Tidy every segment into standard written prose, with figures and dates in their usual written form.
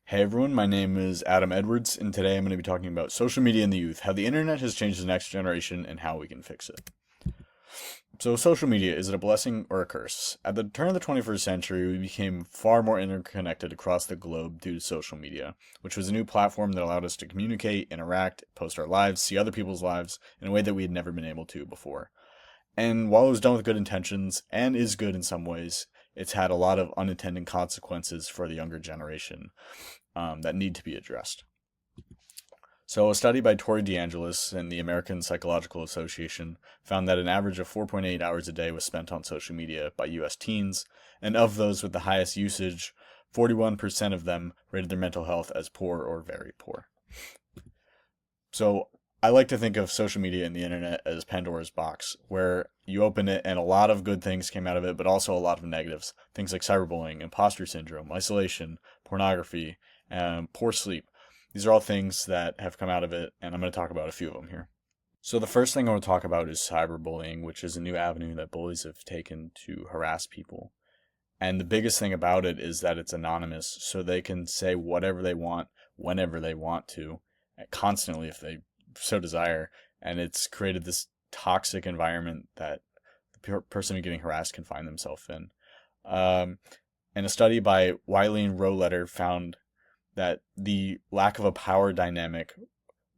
Hey everyone, my name is Adam Edwards, and today I'm going to be talking about social media and the youth, how the internet has changed the next generation, and how we can fix it. So, social media, is it a blessing or a curse? At the turn of the 21st century, we became far more interconnected across the globe due to social media, which was a new platform that allowed us to communicate, interact, post our lives, see other people's lives in a way that we had never been able to before. And while it was done with good intentions, and is good in some ways, it's had a lot of unintended consequences for the younger generation that need to be addressed. So, a study by Tori DeAngelis and the American Psychological Association found that an average of 4.8 hours a day was spent on social media by US teens, and of those with the highest usage, 41% of them rated their mental health as poor or very poor. So, I like to think of social media and the internet as Pandora's box, where you open it and a lot of good things came out of it, but also a lot of negatives. Things like cyberbullying, imposter syndrome, isolation, pornography, and poor sleep. These are all things that have come out of it, and I'm going to talk about a few of them here. So, the first thing I want to talk about is cyberbullying, which is a new avenue that bullies have taken to harass people. And the biggest thing about it is that it's anonymous, so they can say whatever they want, whenever they want to, constantly if they so desire. And it's created this toxic environment that the person getting harassed can find themselves in. Um, and a study by Wiley and Roletter found that the lack of a power dynamic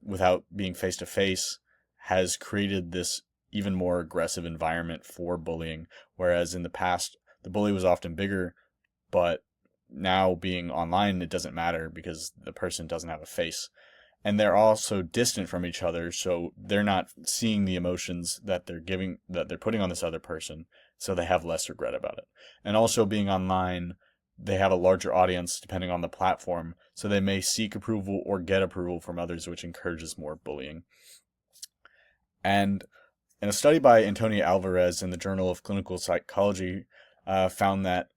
without being face to face has created this even more aggressive environment for bullying. Whereas in the past, the bully was often bigger, but now being online, it doesn't matter because the person doesn't have a face. And they're also distant from each other, so they're not seeing the emotions that they're putting on this other person, so they have less regret about it. And also being online, they have a larger audience depending on the platform, so they may seek approval or get approval from others, which encourages more bullying. And in a study by Antonia Alvarez in the Journal of Clinical Psychology, found that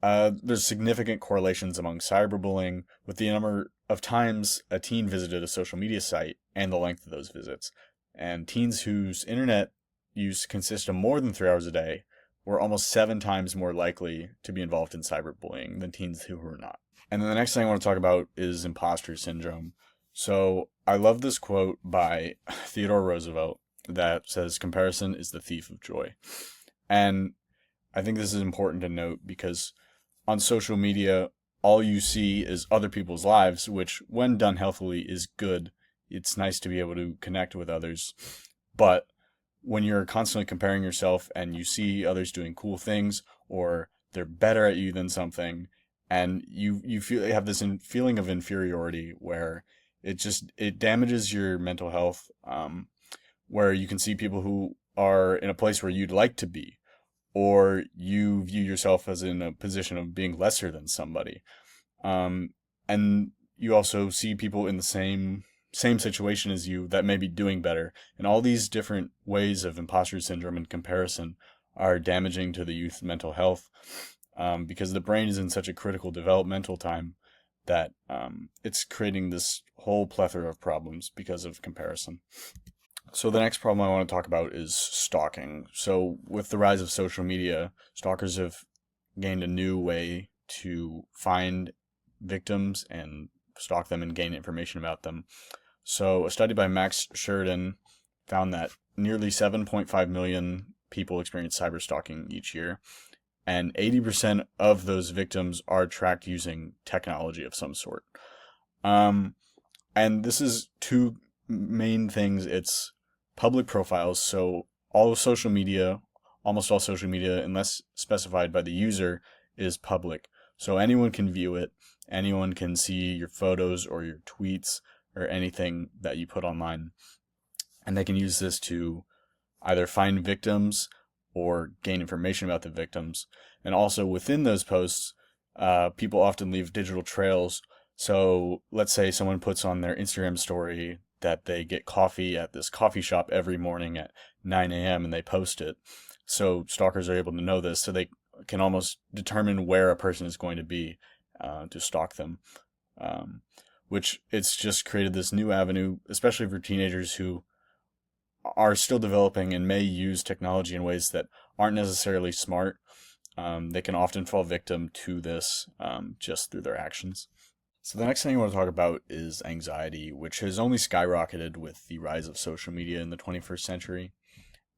there's significant correlations among cyberbullying with the number of times a teen visited a social media site and the length of those visits. And teens whose internet use consists of more than 3 hours a day were almost 7 times more likely to be involved in cyberbullying than teens who were not. And then the next thing I want to talk about is imposter syndrome. So I love this quote by Theodore Roosevelt that says, "Comparison is the thief of joy." And I think this is important to note because on social media, all you see is other people's lives, which, when done healthily, is good. It's nice to be able to connect with others. But when you're constantly comparing yourself and you see others doing cool things or they're better at you than something, and you feel you have this feeling of inferiority where it damages your mental health, where you can see people who are in a place where you'd like to be, or you view yourself as in a position of being lesser than somebody. And you also see people in the same situation as you that may be doing better. And all these different ways of imposter syndrome and comparison are damaging to the youth's mental health, because the brain is in such a critical developmental time that it's creating this whole plethora of problems because of comparison. So the next problem I want to talk about is stalking. So with the rise of social media, stalkers have gained a new way to find victims and stalk them and gain information about them. So a study by Max Sheridan found that nearly 7.5 million people experience cyber stalking each year, and 80% of those victims are tracked using technology of some sort. And this is two main things. It's public profiles, so almost all social media, unless specified by the user, is public. So anyone can view it, anyone can see your photos or your tweets or anything that you put online. And they can use this to either find victims or gain information about the victims. And also within those posts, people often leave digital trails. So let's say someone puts on their Instagram story that they get coffee at this coffee shop every morning at 9 a.m. and they post it. So stalkers are able to know this, so they can almost determine where a person is going to be to stalk them. Which it's just created this new avenue, especially for teenagers who are still developing and may use technology in ways that aren't necessarily smart. They can often fall victim to this just through their actions. So the next thing I want to talk about is anxiety, which has only skyrocketed with the rise of social media in the 21st century.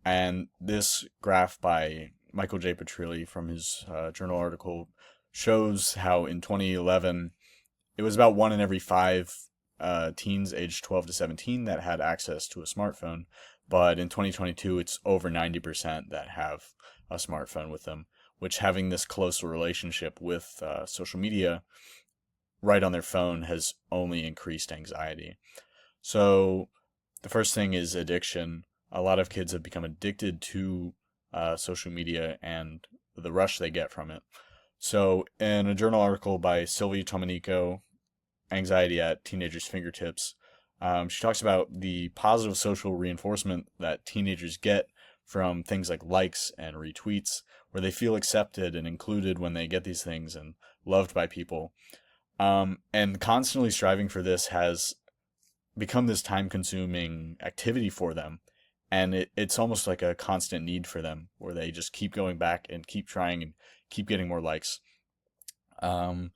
And this graph by Michael J. Petrilli from his journal article shows how in 2011 it was about 1 in every 5 teens aged 12 to 17 that had access to a smartphone. But in 2022, it's over 90% that have a smartphone with them, which having this close relationship with social media right on their phone has only increased anxiety. So the first thing is addiction. A lot of kids have become addicted to social media and the rush they get from it. So, in a journal article by Sylvie Tomanico, Anxiety at Teenagers' Fingertips, she talks about the positive social reinforcement that teenagers get from things like likes and retweets, where they feel accepted and included when they get these things and loved by people. And constantly striving for this has become this time consuming activity for them. And it's almost like a constant need for them where they just keep going back and keep trying and keep getting more likes. Um,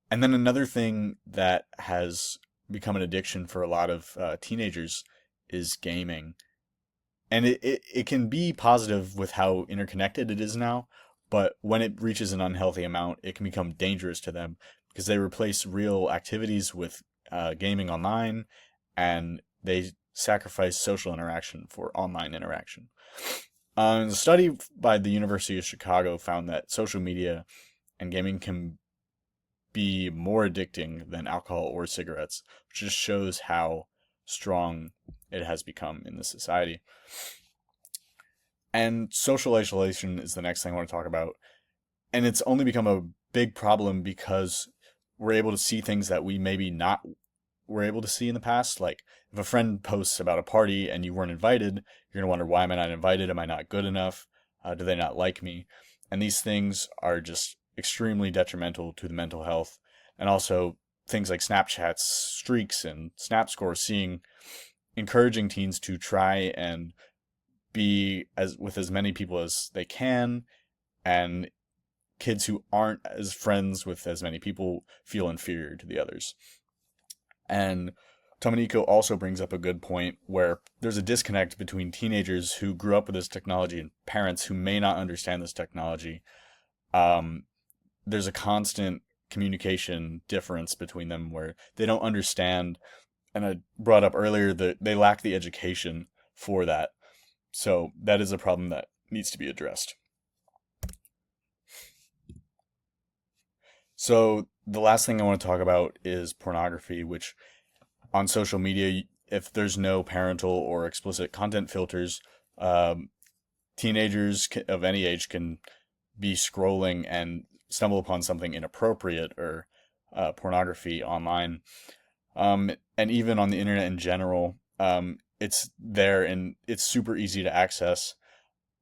and then another thing that has become an addiction for a lot of teenagers is gaming. And it can be positive with how interconnected it is now, but when it reaches an unhealthy amount, it can become dangerous to them because they replace real activities with gaming online, and they sacrifice social interaction for online interaction. A study by the University of Chicago found that social media and gaming can be more addicting than alcohol or cigarettes, which just shows how strong it has become in the society. And social isolation is the next thing I want to talk about. And it's only become a big problem because we're able to see things that we maybe not were able to see in the past. Like if a friend posts about a party and you weren't invited, you're going to wonder, why am I not invited? Am I not good enough? Do they not like me? And these things are just extremely detrimental to the mental health. And also things like Snapchat's streaks and Snap scores, encouraging teens to try and be as with as many people as they can, and kids who aren't as friends with as many people feel inferior to the others. And Tomanico also brings up a good point where there's a disconnect between teenagers who grew up with this technology and parents who may not understand this technology. Um, there's a constant communication difference between them where they don't understand, and I brought up earlier that they lack the education for that. So that is a problem that needs to be addressed. So the last thing I want to talk about is pornography, which on social media, if there's no parental or explicit content filters, um, teenagers of any age can be scrolling and stumble upon something inappropriate or pornography online. And even on the internet in general, it's there and it's super easy to access.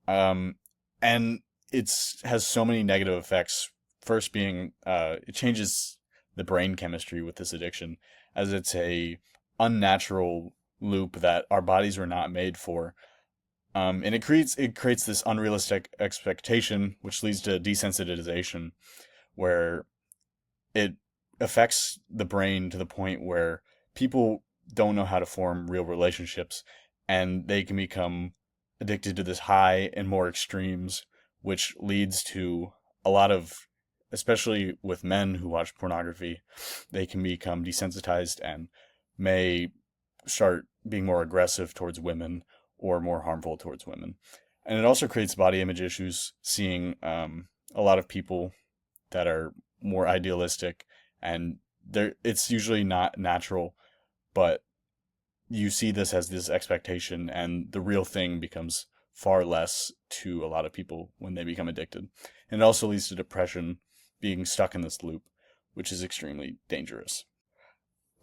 Um, and it's has so many negative effects. First being, it changes the brain chemistry with this addiction, as it's a unnatural loop that our bodies were not made for. And it creates this unrealistic expectation, which leads to desensitization, where it affects the brain to the point where people don't know how to form real relationships, and they can become addicted to this high and more extremes, which leads to a lot of, especially with men who watch pornography, they can become desensitized and may start being more aggressive towards women or more harmful towards women. And it also creates body image issues, seeing a lot of people that are more idealistic, and it's usually not natural, but you see this as this expectation, and the real thing becomes far less to a lot of people when they become addicted. And it also leads to depression, being stuck in this loop, which is extremely dangerous.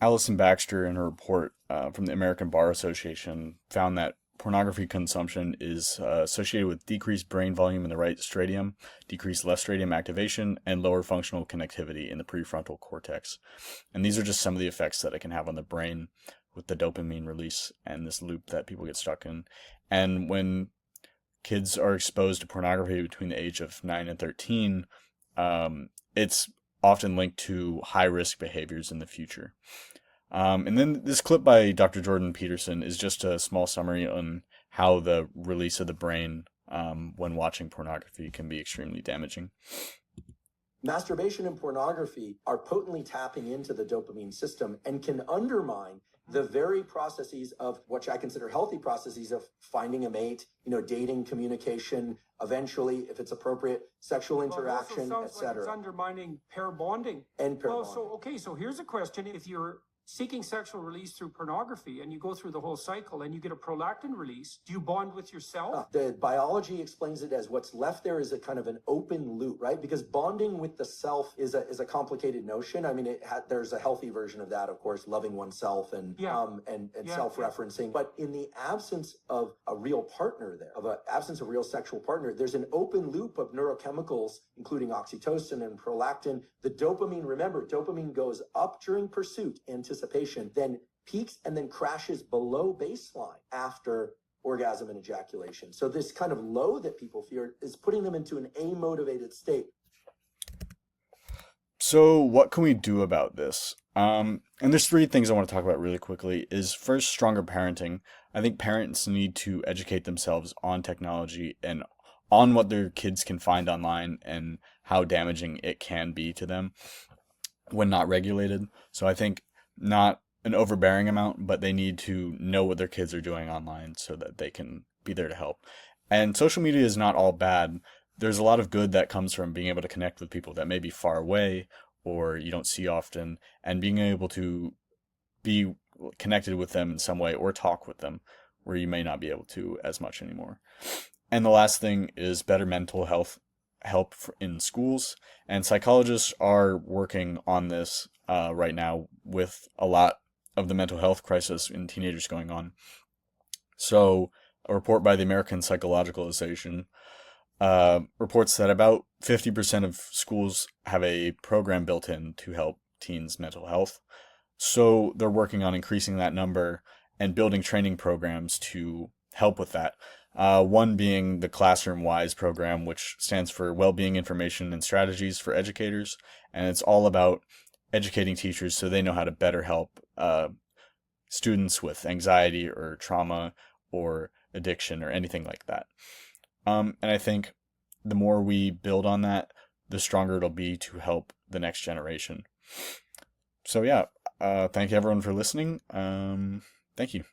Allison Baxter, in her report from the American Bar Association, found that pornography consumption is associated with decreased brain volume in the right striatum, decreased left striatum activation, and lower functional connectivity in the prefrontal cortex. And these are just some of the effects that it can have on the brain with the dopamine release and this loop that people get stuck in. And when kids are exposed to pornography between the age of 9 and 13, it's often linked to high risk behaviors in the future. And then this clip by Dr. Jordan Peterson is just a small summary on how the release of the brain when watching pornography can be extremely damaging. Masturbation and pornography are potently tapping into the dopamine system and can undermine the very processes of which I consider healthy processes of finding a mate, dating, communication, eventually, if it's appropriate, sexual interaction, etc. It's undermining pair bonding. And pair bonding. So here's a question. If you're seeking sexual release through pornography and you go through the whole cycle and you get a prolactin release, do you bond with yourself? The biology explains it as what's left there is a kind of an open loop, right? Because bonding with the self is a complicated notion. I mean, there's a healthy version of that, of course, loving oneself and self-referencing. But in the absence of a real partner there, absence of real sexual partner, there's an open loop of neurochemicals, including oxytocin and prolactin. The dopamine, remember, dopamine goes up during pursuit, anticipation, then peaks and then crashes below baseline after orgasm and ejaculation. So this kind of low that people fear is putting them into an amotivated state. So what can we do about this? And there's three things I want to talk about really quickly. Is first, stronger parenting. I think parents need to educate themselves on technology and on what their kids can find online and how damaging it can be to them when not regulated. So I think not an overbearing amount, but they need to know what their kids are doing online so that they can be there to help. And social media is not all bad. There's a lot of good that comes from being able to connect with people that may be far away or you don't see often, and being able to be connected with them in some way or talk with them where you may not be able to as much anymore. And the last thing is better mental health help in schools, and psychologists are working on this right now with a lot of the mental health crisis in teenagers going on. So a report by the American Psychological Association reports that about 50% of schools have a program built in to help teens' mental health. So they're working on increasing that number and building training programs to help with that. One being the Classroom Wise program, which stands for Wellbeing Information and Strategies for Educators. And it's all about educating teachers so they know how to better help students with anxiety or trauma or addiction or anything like that. And I think the more we build on that, the stronger it'll be to help the next generation. So yeah, thank you everyone for listening. Thank you.